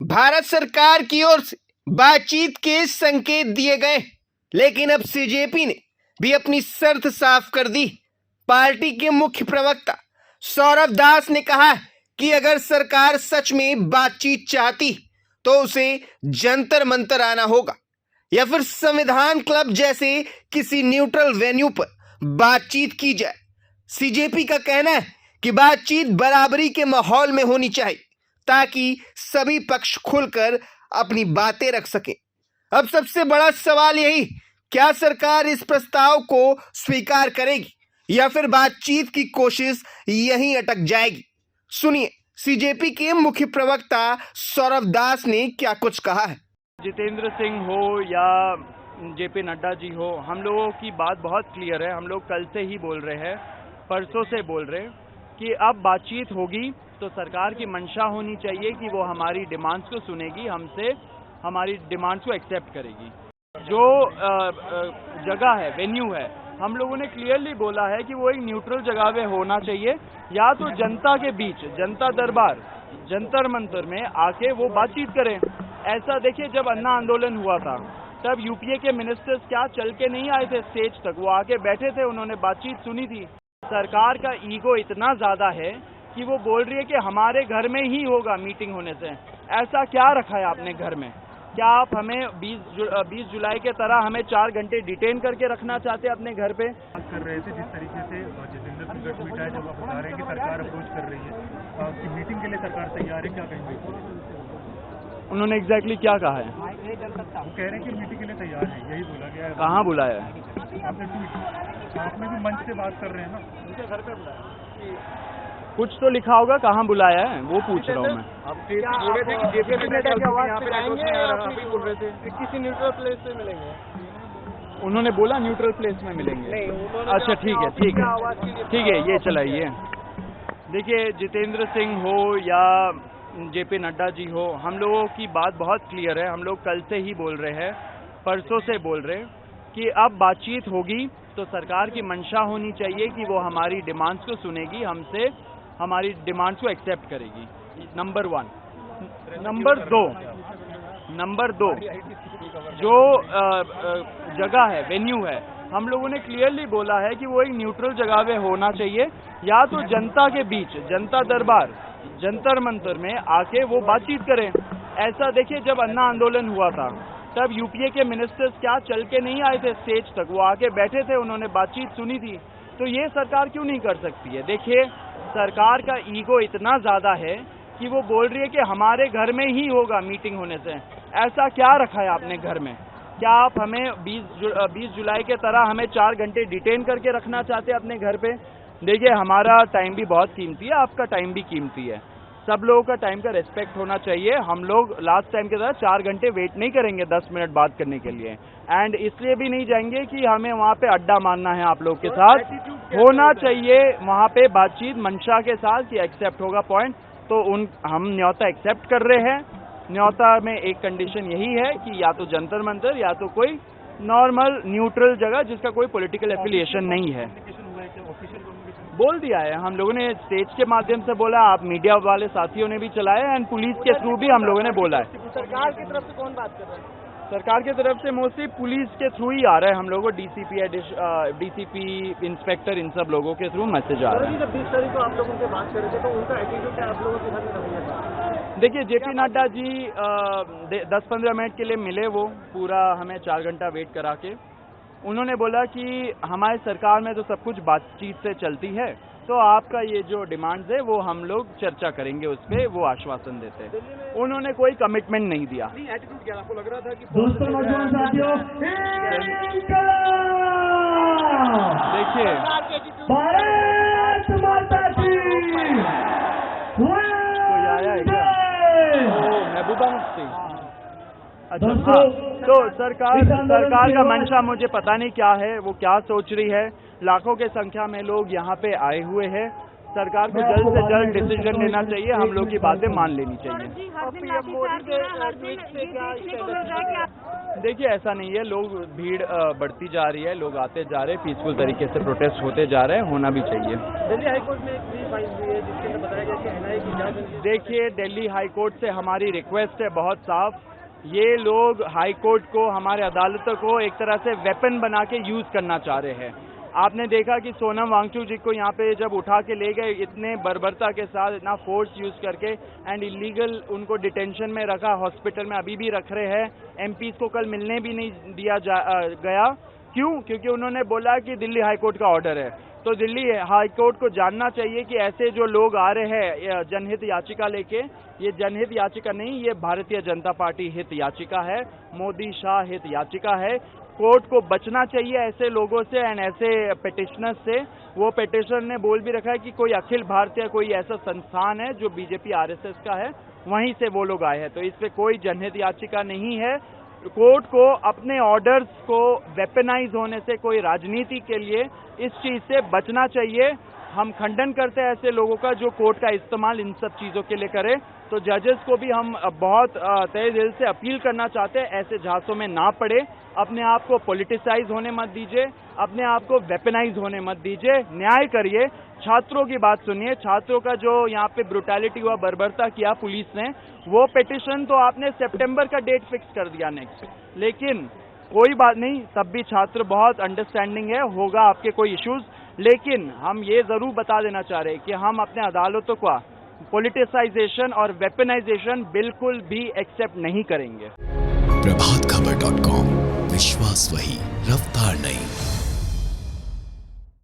भारत सरकार की ओर से बातचीत के संकेत दिए गए, लेकिन अब सीजेपी ने भी अपनी शर्त साफ कर दी। पार्टी के मुख्य प्रवक्ता सौरभ दास ने कहा कि अगर सरकार सच में बातचीत चाहती तो उसे जंतर मंतर आना होगा या फिर संविधान क्लब जैसे किसी न्यूट्रल वेन्यू पर बातचीत की जाए। सीजेपी का कहना है कि बातचीत बराबरी के माहौल में होनी चाहिए ताकि सभी पक्ष खुलकर अपनी बातें रख सके। अब सबसे बड़ा सवाल यही, क्या सरकार इस प्रस्ताव को स्वीकार करेगी या फिर बातचीत की कोशिश यहीं अटक जाएगी। सुनिए सीजेपी के मुख्य प्रवक्ता सौरभ दास ने क्या कुछ कहा है। जितेंद्र सिंह हो या जेपी नड्डा जी हो, हम लोगों की बात बहुत क्लियर है। हम लोग कल से ही बोल रहे हैं, परसों से बोल रहे हैं कि अब बातचीत होगी तो सरकार की मंशा होनी चाहिए कि वो हमारी डिमांड्स को सुनेगी, हमसे हमारी डिमांड्स को एक्सेप्ट करेगी। जो जगह है, वेन्यू है, हम लोगों ने क्लियरली बोला है कि वो एक न्यूट्रल जगह पे होना चाहिए, या तो जनता के बीच, जनता दरबार, जंतर मंतर में आके वो बातचीत करें। ऐसा देखिए, जब अन्ना आंदोलन हुआ था तब यूपीए के मिनिस्टर्स क्या चल के नहीं आए थे स्टेज तक, वो आके बैठे थे, उन्होंने बातचीत सुनी थी। सरकार का ईगो इतना ज्यादा है कि वो बोल रही है कि हमारे घर में ही होगा मीटिंग होने से। ऐसा क्या रखा है आपने घर में? क्या आप हमें 20 जुलाई के तरह हमें 4 घंटे डिटेन करके रखना चाहते हैं अपने घर पे? बात कर रहे थे जिस तरीके से जितेंद्र सिंह का ट्वीट है, जब आप बता रहे हैं कि सरकार अप्रोच कर रही है कि मीटिंग के लिए सरकार तैयार है, क्या कहेंगे? उन्होंने एग्जैक्टली क्या कहा है? वो कह रहे हैं कि मीटिंग के लिए तैयार है, यही बोला गया है। कहाँ बुलाया है? आपने भी मंच से बात कर रहे हैं ना, उनके घर पे बुलाया। कुछ तो लिखा होगा, कहाँ बुलाया है वो पूछ रहा हूँ मैं। किसी न्यूट्रल प्लेस पे मिलेंगे। उन्होंने बोला न्यूट्रल प्लेस में मिलेंगे। अच्छा ठीक है, ये चलाइए। देखिए, जितेंद्र सिंह हो या जेपी नड्डा जी हो, हम लोगों की बात बहुत क्लियर है। हम लोग कल से ही बोल रहे हैं, परसों से बोल रहे हैं कि अब बातचीत होगी तो सरकार की मंशा होनी चाहिए कि वो हमारी डिमांड्स को सुनेगी, हमसे हमारी डिमांड्स को एक्सेप्ट करेगी। नंबर 1। नंबर 2, जो जगह है, वेन्यू है, हम लोगों ने क्लियरली बोला है कि वो एक न्यूट्रल जगह पे होना चाहिए, या तो जनता के बीच, जनता दरबार, जंतर मंतर में आके वो बातचीत करें। ऐसा देखिए, जब अन्ना आंदोलन हुआ था तब यूपीए के मिनिस्टर्स क्या चल के नहीं आए थे स्टेज तक, वो आके बैठे थे, उन्होंने बातचीत सुनी थी। तो ये सरकार क्यों नहीं कर सकती है? देखिए, सरकार का ईगो इतना ज्यादा है कि वो बोल रही है कि हमारे घर में ही होगा मीटिंग होने से। ऐसा क्या रखा है आपने घर में? क्या आप हमें 20 जुलाई के तरह हमें 4 घंटे डिटेन करके रखना चाहते हैं अपने घर पे? देखिए, हमारा टाइम भी बहुत कीमती है, आपका टाइम भी कीमती है। सब लोगों का टाइम का रिस्पेक्ट होना चाहिए। हम लोग लास्ट टाइम की तरह 4 घंटे वेट नहीं करेंगे 10 मिनट बात करने के लिए, एंड इसलिए भी नहीं जाएंगे कि हमें वहाँ पे अड्डा मारना है। आप लोग के साथ होना चाहिए वहाँ पे बातचीत मंशा के साथ कि एक्सेप्ट होगा पॉइंट। तो हम न्योता एक्सेप्ट कर रहे हैं। न्योता में एक कंडीशन यही है कि या तो जंतर मंतर या तो कोई नॉर्मल न्यूट्रल जगह जिसका कोई पॉलिटिकल एफिलिएशन नहीं है। बोल दिया है, हम लोगों ने स्टेज के माध्यम से बोला, आप मीडिया वाले साथियों ने भी चलाया, एंड पुलिस के थ्रू भी हम लोगों ने बोला है। सरकार की तरफ से कौन बात कर रहा है? सरकार की तरफ से मोस्टली पुलिस के थ्रू ही आ रहा है। हम लोगों को डीसीपी, इंस्पेक्टर, इन सब लोगों के थ्रू मैसेज आ रहा है। जब 20 तारीख को आप लोग उनसे बात कर रहे थे तो उनका एटीट्यूड क्या आप लोगों के साथ रवैया था? देखिए, जेपी नड्डा जी 10-15 मिनट के लिए मिले, वो पूरा हमें 4 घंटा वेट करा के उन्होंने बोला कि हमारे सरकार में तो सब कुछ बातचीत से चलती है, तो आपका ये जो डिमांड्स है वो हम लोग चर्चा करेंगे, उस पर वो आश्वासन देते हैं। उन्होंने कोई कमिटमेंट नहीं दिया। एटीट्यूड क्या आपको लग रहा था कि दोस्तों नौजवान साथियों, देखिए, भारत माता की कोई आया है क्या? महबूबा मुफ्ती। अच्छा, हाँ, तो सरकार का मंशा मुझे पता नहीं क्या है, वो क्या सोच रही है। लाखों के संख्या में लोग यहाँ पे आए हुए हैं। सरकार को जल्द से जल्द डिसीजन लेना चाहिए, हम लोग की बातें मान लेनी चाहिए। देखिए ऐसा नहीं है, लोग भीड़ बढ़ती जा रही है, लोग आते जा रहे हैं, पीसफुल तरीके से प्रोटेस्ट होते जा रहे हैं, होना भी चाहिए। दिल्ली हाईकोर्ट में एक प्ली फाइल हुई है जिसके अंदर बताया गया कि एनआईए की जांच। देखिए दिल्ली हाईकोर्ट से हमारी रिक्वेस्ट है बहुत साफ, ये लोग हाईकोर्ट को, हमारे अदालतों को एक तरह से वेपन बना के यूज करना चाह रहे हैं। आपने देखा कि सोनम वांगचुक जी को यहाँ पे जब उठा के ले गए, इतने बर्बरता के साथ, इतना फोर्स यूज करके एंड इलीगल उनको डिटेंशन में रखा, हॉस्पिटल में अभी भी रख रहे हैं। एमपीज को कल मिलने भी नहीं दिया गया। क्यों? क्योंकि उन्होंने बोला कि दिल्ली हाईकोर्ट का ऑर्डर है। तो दिल्ली हाईकोर्ट को जानना चाहिए कि ऐसे जो लोग आ रहे हैं जनहित याचिका लेके, ये जनहित याचिका नहीं, ये भारतीय जनता पार्टी हित याचिका है, मोदी शाह हित याचिका है। कोर्ट को बचना चाहिए ऐसे लोगों से एंड ऐसे पिटिशनर्स से। वो पिटिशनर ने बोल भी रखा है कि कोई अखिल भारतीय कोई ऐसा संस्थान है जो बीजेपी आरएसएस का है, वहीं से वो लोग आए हैं। तो इस पे कोई जनहित याचिका नहीं है। कोर्ट को अपने ऑर्डर्स को वेपनाइज होने से, कोई राजनीति के लिए इस चीज से बचना चाहिए। हम खंडन करते हैं ऐसे लोगों का जो कोर्ट का इस्तेमाल इन सब चीजों के लिए करे। तो जजेस को भी हम बहुत तहे दिल से अपील करना चाहते हैं, ऐसे झांसों में ना पड़े, अपने आप को पॉलिटिसाइज होने मत दीजिए, अपने आप को वेपनाइज होने मत दीजिए, न्याय करिए। छात्रों की बात सुनिए, छात्रों का जो यहाँ पे ब्रुटैलिटी हुआ, बर्बरता किया पुलिस ने, वो पिटिशन तो आपने सितंबर का डेट फिक्स कर दिया नेक्स्ट, लेकिन कोई बात नहीं, तब भी छात्र बहुत अंडरस्टैंडिंग है, होगा आपके कोई इश्यूज, लेकिन हम ये जरूर बता देना चाह रहे हैं कि हम अपने अदालतों का पॉलिटिसाइजेशन और वेपनाइजेशन बिल्कुल भी एक्सेप्ट नहीं करेंगे। प्रभातखबर.com, विश्वास वही, रफ्तार नहीं।